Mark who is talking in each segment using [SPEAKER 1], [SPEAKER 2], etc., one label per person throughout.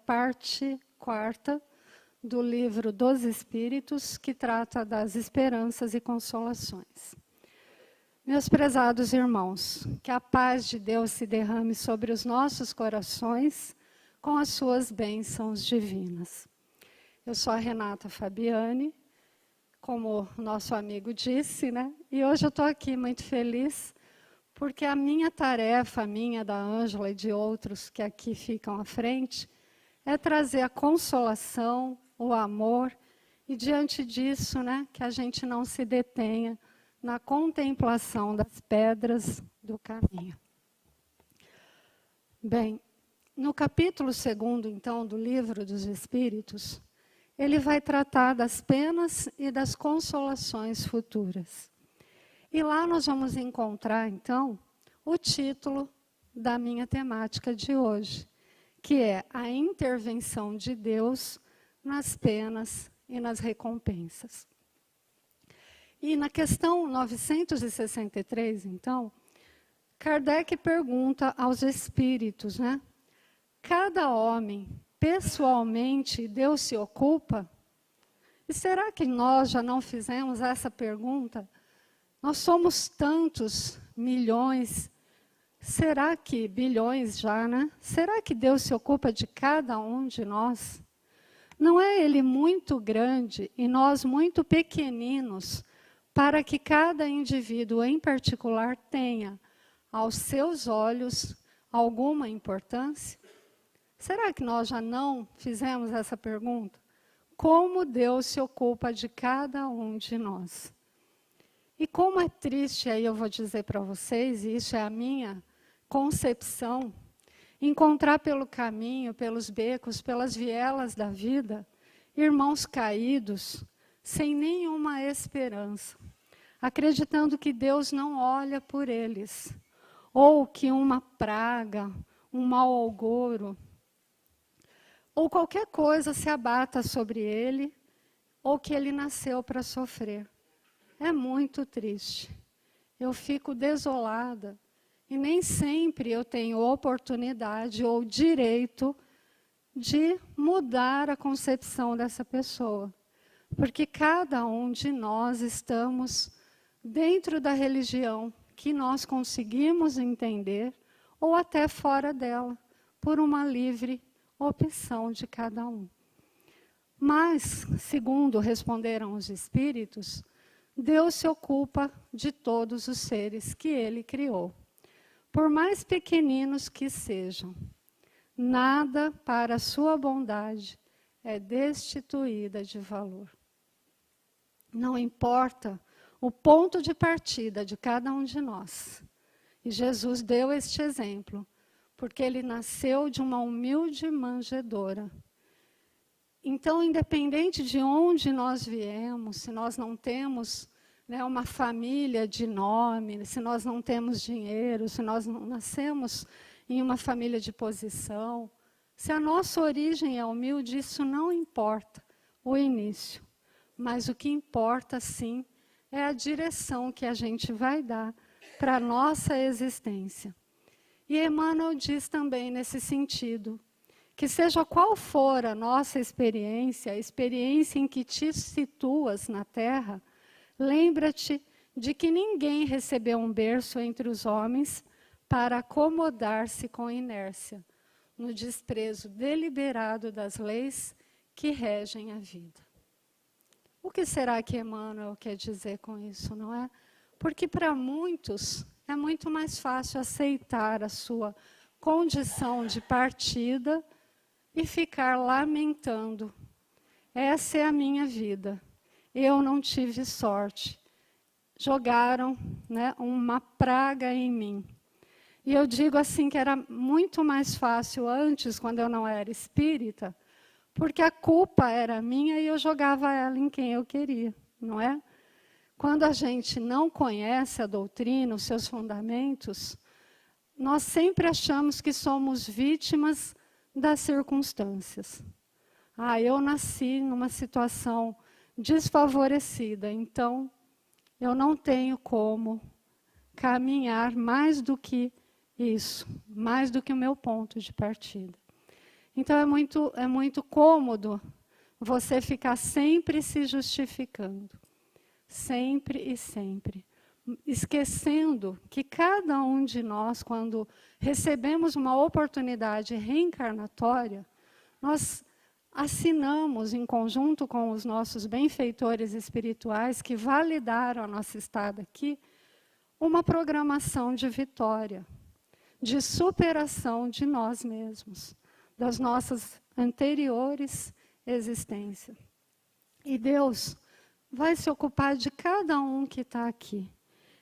[SPEAKER 1] parte 4 do livro dos Espíritos, que trata das esperanças e consolações. Meus prezados irmãos, que a paz de Deus se derrame sobre os nossos corações com as suas bênçãos divinas. Eu sou a Renata Fabiani, como o nosso amigo disse, né? E hoje eu estou aqui muito feliz, porque a minha tarefa, a minha, da Ângela e de outros que aqui ficam à frente, é trazer a consolação, o amor, e diante disso, né, que a gente não se detenha na contemplação das pedras do caminho. Bem, no capítulo 2º, então, do Livro dos Espíritos, ele vai tratar das penas e das consolações futuras. E lá nós vamos encontrar, então, o título da minha temática de hoje, que é a intervenção de Deus nas penas e nas recompensas. E na questão 963, então, Kardec pergunta aos espíritos, né? Cada homem, pessoalmente, Deus se ocupa? E será que nós já não fizemos essa pergunta? Nós somos tantos milhões, será que, bilhões já, né? Será que Deus se ocupa de cada um de nós? Não é Ele muito grande e nós muito pequeninos para que cada indivíduo em particular tenha, aos seus olhos, alguma importância? Será que nós já não fizemos essa pergunta? Como Deus se ocupa de cada um de nós? E como é triste, aí eu vou dizer para vocês, e isso é a minha concepção, encontrar pelo caminho, pelos becos, pelas vielas da vida, irmãos caídos, sem nenhuma esperança, acreditando que Deus não olha por eles, ou que uma praga, um mau agouro, ou qualquer coisa se abata sobre ele, ou que ele nasceu para sofrer. É muito triste. Eu fico desolada, e nem sempre eu tenho oportunidade ou direito de mudar a concepção dessa pessoa. Porque cada um de nós estamos dentro da religião que nós conseguimos entender, ou até fora dela, por uma livre opção de cada um. Mas, segundo responderam os espíritos, Deus se ocupa de todos os seres que Ele criou, por mais pequeninos que sejam. Nada para a sua bondade é destituída de valor. Não importa o ponto de partida de cada um de nós. E Jesus deu este exemplo, porque Ele nasceu de uma humilde manjedoura. Então, independente de onde nós viemos, se nós não temos, né, uma família de nome, se nós não temos dinheiro, se nós não nascemos em uma família de posição, se a nossa origem é humilde, isso não importa o início. Mas o que importa, sim, é a direção que a gente vai dar para a nossa existência. E Emmanuel diz também nesse sentido, que seja qual for a nossa experiência, a experiência em que te situas na Terra, lembra-te de que ninguém recebeu um berço entre os homens para acomodar-se com inércia, no desprezo deliberado das leis que regem a vida. O que será que Emmanuel quer dizer com isso, não é? Porque para muitos é muito mais fácil aceitar a sua condição de partida e ficar lamentando. Essa é a minha vida. Eu não tive sorte. Jogaram, né, uma praga em mim. E eu digo assim que era muito mais fácil antes, quando eu não era espírita, porque a culpa era minha e eu jogava ela em quem eu queria, não é? Quando a gente não conhece a doutrina, os seus fundamentos, nós sempre achamos que somos vítimas das circunstâncias. Ah, eu nasci numa situação desfavorecida, então eu não tenho como caminhar mais do que isso, mais do que o meu ponto de partida. Então é muito cômodo você ficar sempre se justificando. Sempre e sempre. Esquecendo que cada um de nós, quando recebemos uma oportunidade reencarnatória, nós assinamos, em conjunto com os nossos benfeitores espirituais que validaram a nossa estada aqui, uma programação de vitória, de superação de nós mesmos, das nossas anteriores existências. E Deus vai se ocupar de cada um que está aqui.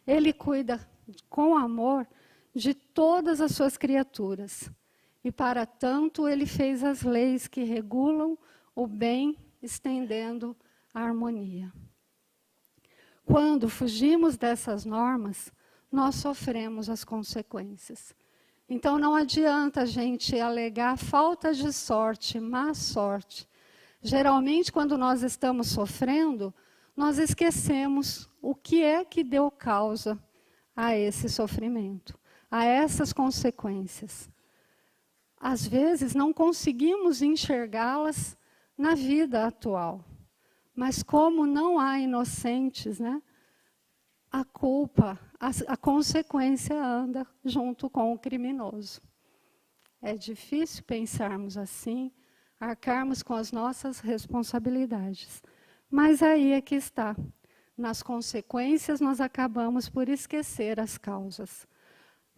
[SPEAKER 1] Ele cuida com amor de todas as suas criaturas. E para tanto ele fez as leis que regulam o bem, estendendo a harmonia. Quando fugimos dessas normas, nós sofremos as consequências. Então não adianta a gente alegar falta de sorte, má sorte. Geralmente, quando nós estamos sofrendo, nós esquecemos o que é que deu causa a esse sofrimento, a essas consequências. Às vezes, não conseguimos enxergá-las na vida atual. Mas como não há inocentes, né? A culpa, a consequência anda junto com o criminoso. É difícil pensarmos assim, arcarmos com as nossas responsabilidades. Mas aí é que está. Nas consequências, nós acabamos por esquecer as causas.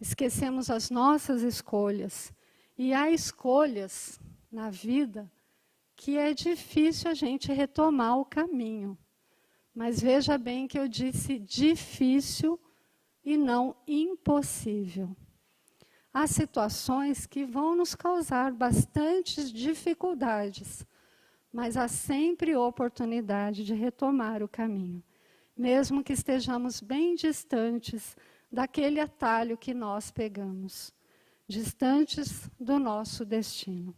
[SPEAKER 1] Esquecemos as nossas escolhas. E há escolhas na vida que é difícil a gente retomar o caminho. Mas veja bem que eu disse difícil e não impossível. Há situações que vão nos causar bastantes dificuldades, mas há sempre oportunidade de retomar o caminho, mesmo que estejamos bem distantes daquele atalho que nós pegamos, distantes do nosso destino.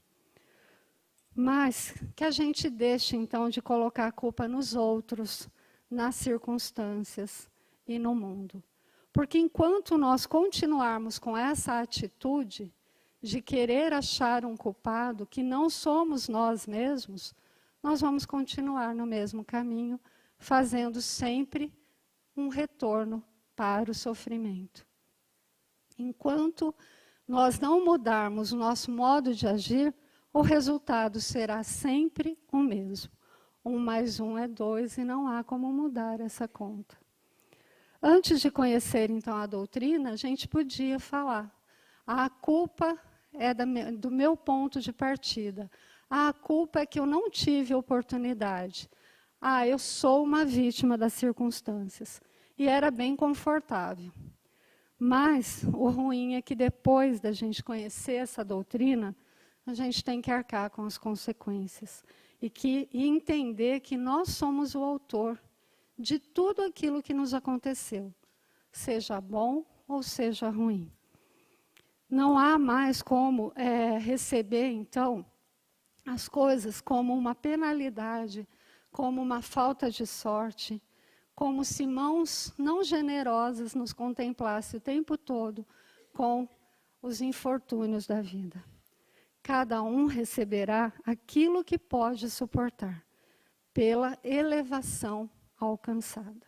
[SPEAKER 1] Mas que a gente deixe, então, de colocar a culpa nos outros, nas circunstâncias e no mundo. Porque enquanto nós continuarmos com essa atitude de querer achar um culpado que não somos nós mesmos, nós vamos continuar no mesmo caminho, fazendo sempre um retorno para o sofrimento. Enquanto nós não mudarmos o nosso modo de agir, o resultado será sempre o mesmo. 1 mais 1 é 2 e não há como mudar essa conta. Antes de conhecer, então, a doutrina, a gente podia falar: a culpa é do meu ponto de partida. A culpa é que eu não tive oportunidade. Eu sou uma vítima das circunstâncias. E era bem confortável. Mas o ruim é que depois da gente conhecer essa doutrina, a gente tem que arcar com as consequências. E entender que nós somos o autor de tudo aquilo que nos aconteceu. Seja bom ou seja ruim. Não há mais como receber, então, as coisas como uma penalidade, como uma falta de sorte, como se mãos não generosas nos contemplassem o tempo todo com os infortúnios da vida. Cada um receberá aquilo que pode suportar, pela elevação alcançada.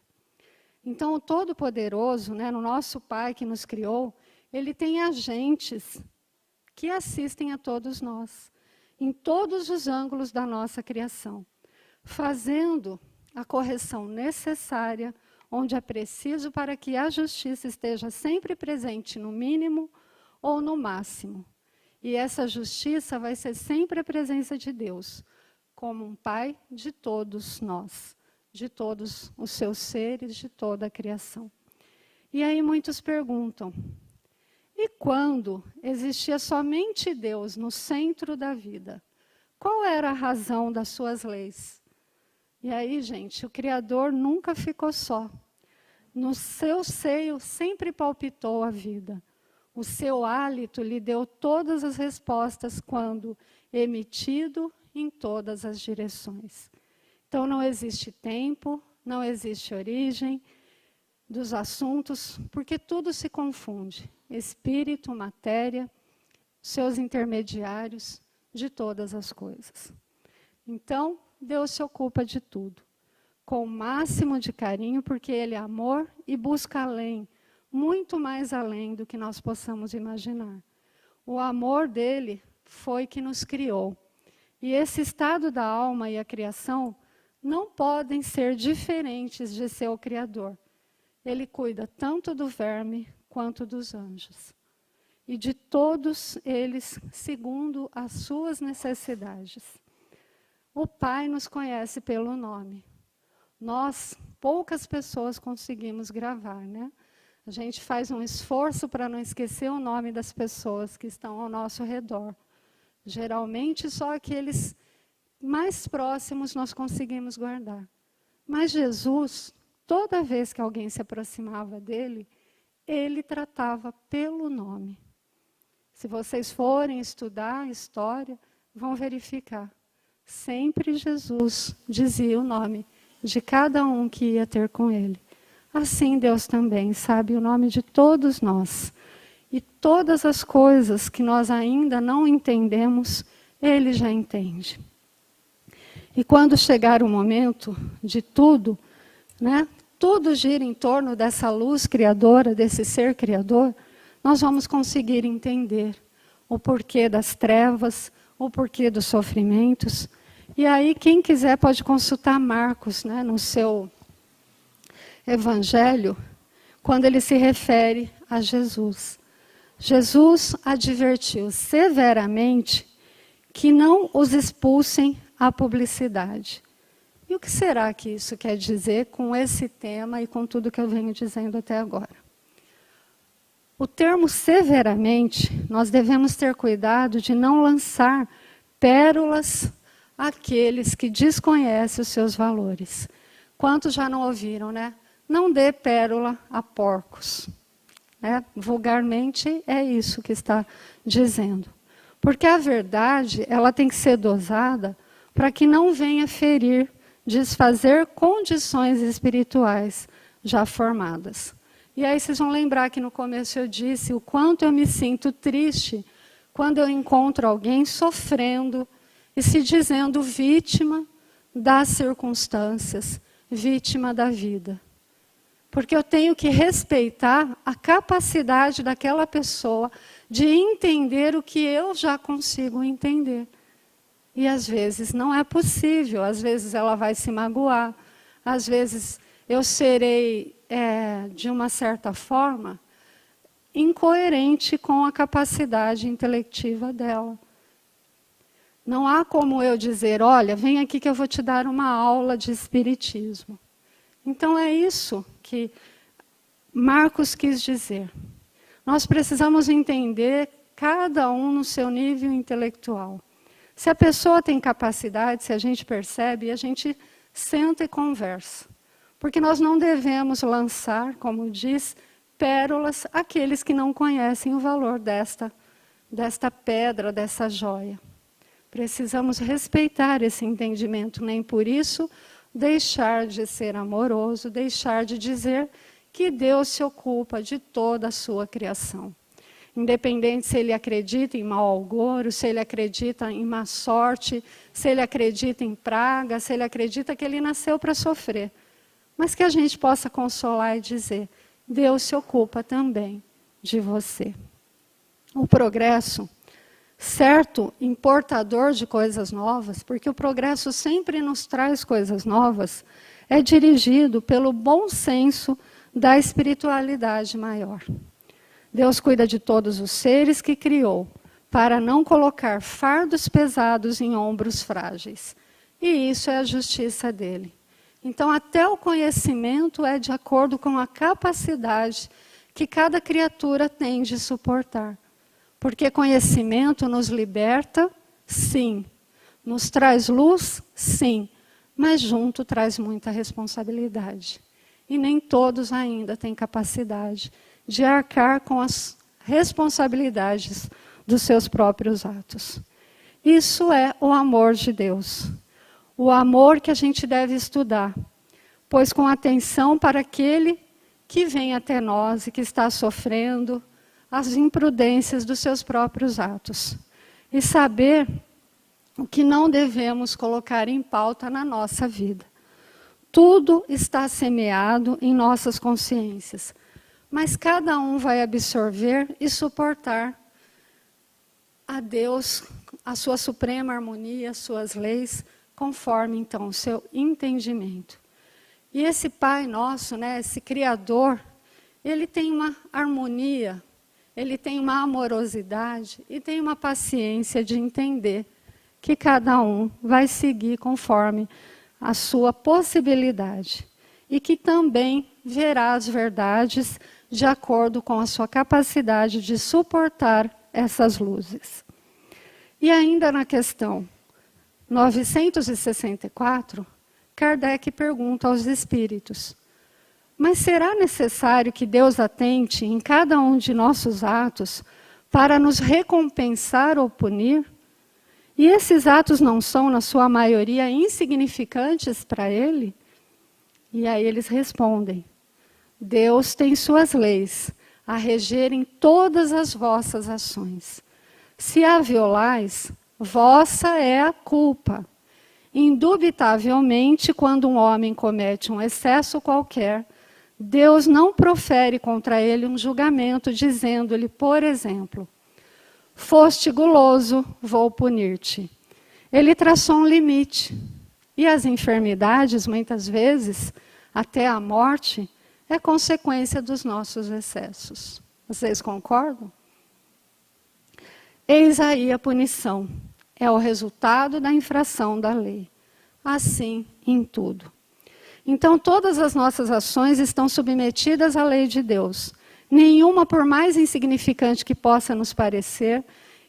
[SPEAKER 1] Então, o Todo-Poderoso, né, no nosso Pai que nos criou, ele tem agentes que assistem a todos nós, em todos os ângulos da nossa criação, fazendo a correção necessária, onde é preciso para que a justiça esteja sempre presente no mínimo ou no máximo. E essa justiça vai ser sempre a presença de Deus, como um Pai de todos nós, de todos os seus seres, de toda a criação. E aí muitos perguntam: e quando existia somente Deus no centro da vida, qual era a razão das suas leis? E aí, gente, o Criador nunca ficou só. No seu seio sempre palpitou a vida. O seu hálito lhe deu todas as respostas quando emitido em todas as direções. Então não existe tempo, não existe origem dos assuntos, porque tudo se confunde. Espírito, matéria, seus intermediários, de todas as coisas. Então, Deus se ocupa de tudo, com o máximo de carinho, porque Ele é amor e busca além, muito mais além do que nós possamos imaginar. O amor dele foi que nos criou. E esse estado da alma e a criação não podem ser diferentes de seu Criador. Ele cuida tanto do verme quanto dos anjos. E de todos eles, segundo as suas necessidades. O Pai nos conhece pelo nome. Nós, poucas pessoas conseguimos gravar, né? A gente faz um esforço para não esquecer o nome das pessoas que estão ao nosso redor. Geralmente, só aqueles mais próximos nós conseguimos guardar. Mas Jesus, toda vez que alguém se aproximava dele, ele tratava pelo nome. Se vocês forem estudar a história, vão verificar. Sempre Jesus dizia o nome de cada um que ia ter com ele. Assim Deus também sabe o nome de todos nós. E todas as coisas que nós ainda não entendemos, Ele já entende. E quando chegar o momento de tudo, né, tudo gira em torno dessa luz criadora, desse ser criador, nós vamos conseguir entender o porquê das trevas, o porquê dos sofrimentos. E aí, quem quiser pode consultar Marcos, né, no seu Evangelho, quando ele se refere a Jesus. Jesus advertiu severamente que não os expulsem à publicidade. E o que será que isso quer dizer com esse tema e com tudo que eu venho dizendo até agora? O termo severamente, nós devemos ter cuidado de não lançar pérolas àqueles que desconhecem os seus valores. Quantos já não ouviram, né? Não dê pérola a porcos. Né? Vulgarmente é isso que está dizendo. Porque a verdade, ela tem que ser dosada para que não venha ferir, desfazer condições espirituais já formadas. E aí vocês vão lembrar que no começo eu disse o quanto eu me sinto triste quando eu encontro alguém sofrendo e se dizendo vítima das circunstâncias, vítima da vida. Porque eu tenho que respeitar a capacidade daquela pessoa de entender o que eu já consigo entender. E às vezes não é possível, às vezes ela vai se magoar, às vezes eu serei, de uma certa forma, incoerente com a capacidade intelectiva dela. Não há como eu dizer, olha, vem aqui que eu vou te dar uma aula de espiritismo. Então é isso que Marcos quis dizer. Nós precisamos entender cada um no seu nível intelectual. Se a pessoa tem capacidade, se a gente percebe, a gente senta e conversa. Porque nós não devemos lançar, como diz, pérolas àqueles que não conhecem o valor desta pedra, dessa joia. Precisamos respeitar esse entendimento, nem por isso deixar de ser amoroso, deixar de dizer que Deus se ocupa de toda a sua criação. Independente se ele acredita em mau agouro, se ele acredita em má sorte, se ele acredita em praga, se ele acredita que ele nasceu para sofrer. Mas que a gente possa consolar e dizer, Deus se ocupa também de você. O progresso, certo, importador de coisas novas, porque o progresso sempre nos traz coisas novas, é dirigido pelo bom senso da espiritualidade maior. Deus cuida de todos os seres que criou, para não colocar fardos pesados em ombros frágeis. E isso é a justiça dele. Então, até o conhecimento é de acordo com a capacidade que cada criatura tem de suportar. Porque conhecimento nos liberta, sim. Nos traz luz, sim. Mas junto traz muita responsabilidade. E nem todos ainda têm capacidade de arcar com as responsabilidades dos seus próprios atos. Isso é o amor de Deus. O amor que a gente deve estudar. Pois com atenção para aquele que vem até nós e que está sofrendo as imprudências dos seus próprios atos. E saber o que não devemos colocar em pauta na nossa vida. Tudo está semeado em nossas consciências, mas cada um vai absorver e suportar a Deus, a sua suprema harmonia, as suas leis, conforme, então, o seu entendimento. E esse Pai nosso, né, esse Criador, ele tem uma harmonia, ele tem uma amorosidade e tem uma paciência de entender que cada um vai seguir conforme a sua possibilidade e que também verá as verdades de acordo com a sua capacidade de suportar essas luzes. E ainda na questão 964, Kardec pergunta aos espíritos: mas será necessário que Deus atente em cada um de nossos atos para nos recompensar ou punir? E esses atos não são, na sua maioria, insignificantes para Ele? E aí eles respondem: Deus tem suas leis a regerem todas as vossas ações. Se a violais, vossa é a culpa. Indubitavelmente, quando um homem comete um excesso qualquer, Deus não profere contra ele um julgamento, dizendo-lhe, por exemplo: foste guloso, vou punir-te. Ele traçou um limite. E as enfermidades, muitas vezes, até a morte, é consequência dos nossos excessos. Vocês concordam? Eis aí a punição. É o resultado da infração da lei. Assim em tudo. Então, todas as nossas ações estão submetidas à lei de Deus. Nenhuma, por mais insignificante que possa nos parecer,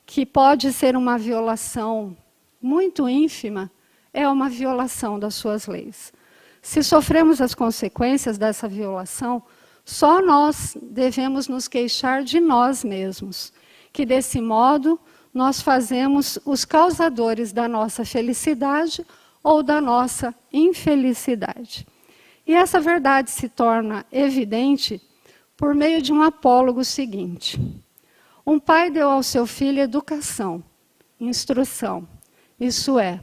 [SPEAKER 1] que pode ser uma violação muito ínfima, é uma violação das suas leis. Se sofremos as consequências dessa violação, só nós devemos nos queixar de nós mesmos, que desse modo nós fazemos os causadores da nossa felicidade ou da nossa infelicidade. E essa verdade se torna evidente por meio de um apólogo seguinte. Um pai deu ao seu filho educação, instrução, isso é,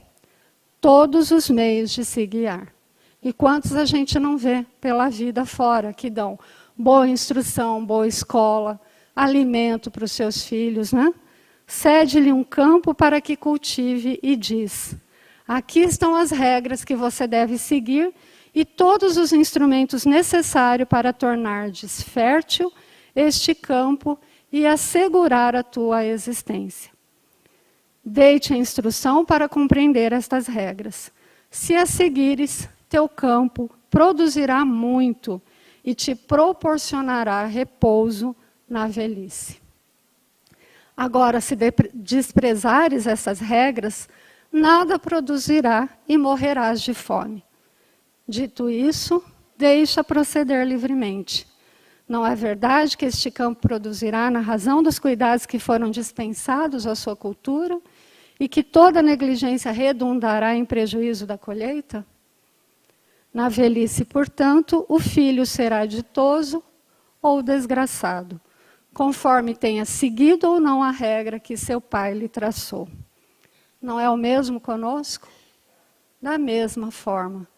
[SPEAKER 1] todos os meios de se guiar. E quantos a gente não vê pela vida fora, que dão boa instrução, boa escola, alimento para os seus filhos, né? Cede-lhe um campo para que cultive e diz: aqui estão as regras que você deve seguir e todos os instrumentos necessários para tornar-lhes fértil este campo e assegurar a tua existência. Dei-te a instrução para compreender estas regras. Se as seguires, teu campo produzirá muito e te proporcionará repouso na velhice. Agora, se desprezares essas regras, nada produzirá e morrerás de fome. Dito isso, deixa proceder livremente. Não é verdade que este campo produzirá na razão dos cuidados que foram dispensados à sua cultura e que toda negligência redundará em prejuízo da colheita? Na velhice, portanto, o filho será ditoso ou desgraçado, conforme tenha seguido ou não a regra que seu pai lhe traçou. Não é o mesmo conosco? Da mesma forma.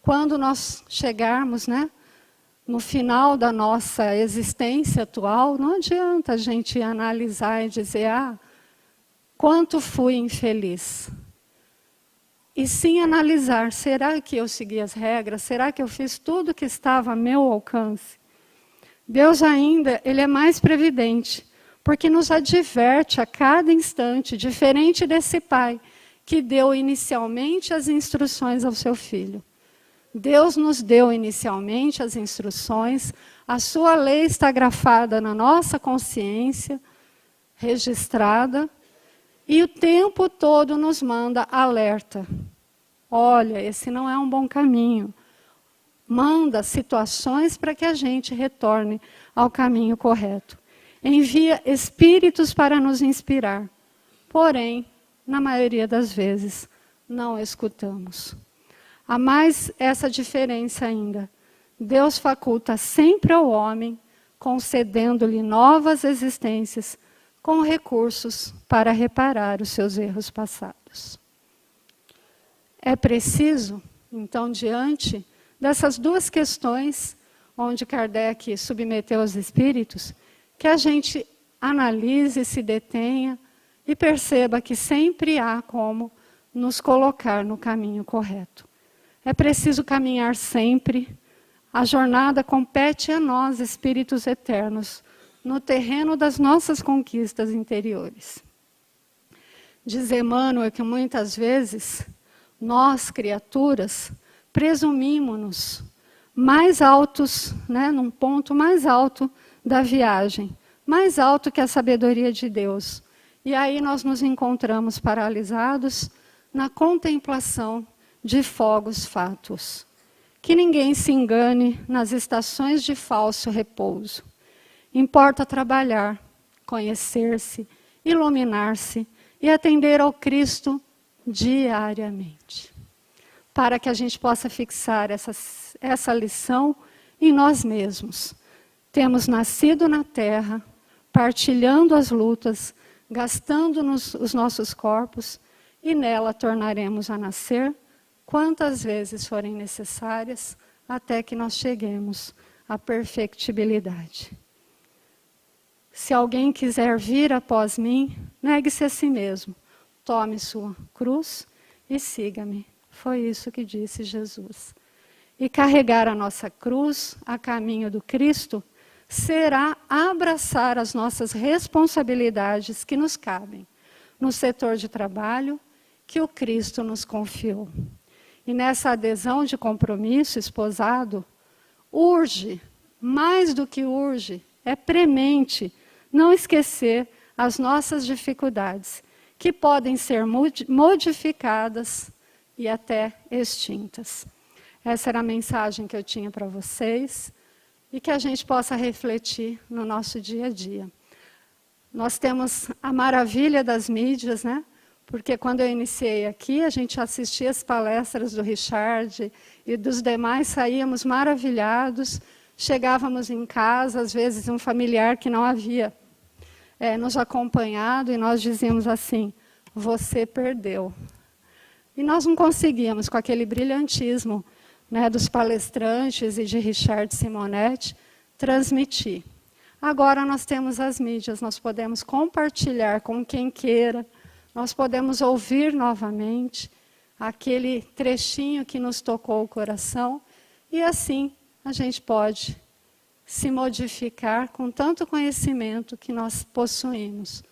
[SPEAKER 1] Quando nós chegarmos, né, no final da nossa existência atual, não adianta a gente analisar e dizer: quanto fui infeliz. E sim analisar: será que eu segui as regras? Será que eu fiz tudo que estava a meu alcance? Deus ainda, Ele é mais previdente, porque nos adverte a cada instante, diferente desse pai que deu inicialmente as instruções ao seu filho. Deus nos deu inicialmente as instruções, a sua lei está grafada na nossa consciência, registrada, e o tempo todo nos manda alerta. Olha, esse não é um bom caminho. Manda situações para que a gente retorne ao caminho correto. Envia espíritos para nos inspirar. Porém, na maioria das vezes, não escutamos. Há mais essa diferença ainda. Deus faculta sempre ao homem, concedendo-lhe novas existências, com recursos para reparar os seus erros passados. É preciso, então, diante dessas duas questões, onde Kardec submeteu os espíritos, que a gente analise, se detenha e perceba que sempre há como nos colocar no caminho correto. É preciso caminhar sempre. A jornada compete a nós, espíritos eternos, no terreno das nossas conquistas interiores. Diz Emmanuel que muitas vezes nós, criaturas, presumimos-nos mais altos, num ponto mais alto da viagem, mais alto que a sabedoria de Deus. E aí nós nos encontramos paralisados na contemplação de fogos fátuos. Que ninguém se engane nas estações de falso repouso. Importa trabalhar, conhecer-se, iluminar-se e atender ao Cristo diariamente. Para que a gente possa fixar essa lição em nós mesmos. Temos nascido na terra, partilhando as lutas, gastando-nos os nossos corpos, e nela tornaremos a nascer quantas vezes forem necessárias, até que nós cheguemos à perfectibilidade. Se alguém quiser vir após mim, negue-se a si mesmo, tome sua cruz e siga-me. Foi isso que disse Jesus. E carregar a nossa cruz a caminho do Cristo será abraçar as nossas responsabilidades que nos cabem no setor de trabalho que o Cristo nos confiou. E nessa adesão de compromisso esposado, urge, mais do que urge, é premente não esquecer as nossas dificuldades, que podem ser modificadas e até extintas. Essa era a mensagem que eu tinha para vocês e que a gente possa refletir no nosso dia a dia. Nós temos a maravilha das mídias, Porque quando eu iniciei aqui, a gente assistia as palestras do Richard e dos demais, saíamos maravilhados, chegávamos em casa, às vezes um familiar que não havia nos acompanhado, e nós dizíamos assim, você perdeu. E nós não conseguíamos, com aquele brilhantismo dos palestrantes e de Richard Simonetti, transmitir. Agora nós temos as mídias, nós podemos compartilhar com quem queira, nós podemos ouvir novamente aquele trechinho que nos tocou o coração, e assim a gente pode se modificar com tanto conhecimento que nós possuímos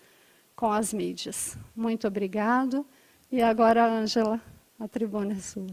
[SPEAKER 1] com as mídias. Muito obrigado. E agora, Ângela, a tribuna é sua.